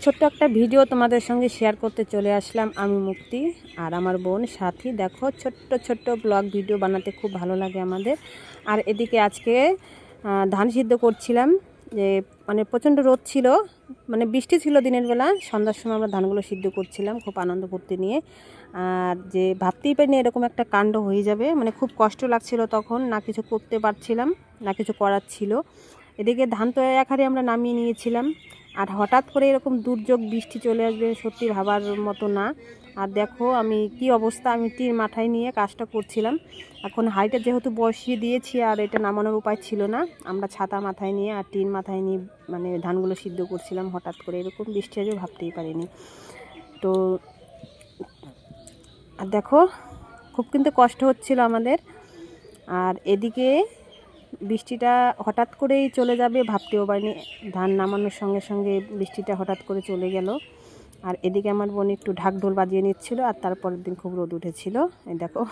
ছোট্ট একটা ভিডিও তোমাদের সঙ্গে শেয়ার করতে চলে আসলাম। আমি মুক্তি আর আমার বোন সাথী। দেখো ছোট্ট ছোট্ট ব্লগ ভিডিও বানাতে খুব ভালো লাগে আমাদের। আর এদিকে আজকে ধান সিদ্ধ করছিলাম, যে মানে প্রচণ্ড রোদ ছিল, মানে বৃষ্টি ছিল দিনের বেলা। সন্ধ্যার সময় আমরা ধানগুলো সিদ্ধ করছিলাম খুব আনন্দ করতে নিয়ে। আর যে ভাবতেই পারিনি এরকম একটা কাণ্ড হয়ে যাবে, মানে খুব কষ্ট লাগছিল তখন, না কিছু করতে পারছিলাম না কিছু করার ছিল। এদিকে ধান তো এক হাঁড়ি আমরা নামিয়ে নিয়েছিলাম, আর হঠাৎ করে এরকম দুর্যোগ বৃষ্টি চলে আসবে সত্যি ভাবার মতো না। আর দেখো আমি কি অবস্থা, আমি টিন মাথায় নিয়ে কাজটা করছিলাম। এখন হাঁড়িটা যেহেতু বসিয়ে দিয়েছি আর এটা নামানোর উপায় ছিল না, আমরা ছাতা মাথায় নিয়ে আর টিন মাথায় নিয়ে মানে ধানগুলো সিদ্ধ করছিলাম। হঠাৎ করে এরকম বৃষ্টি আসবে ভাবতেই পারিনি। তো আর দেখো খুব কিন্তু কষ্ট হচ্ছিল আমাদের। আর এদিকে বৃষ্টিটা হঠাৎ করেই চলে যাবে ভাবতেও পারিনি, ধান নামানোর সঙ্গে সঙ্গে বৃষ্টিটা হঠাৎ করে চলে গেল। আর এদিকে আমার বোন একটু ঢাক ঢোল বাজিয়ে নিচ্ছিল, আর তারপরের দিন খুব রোদ উঠেছিল। এই দেখো।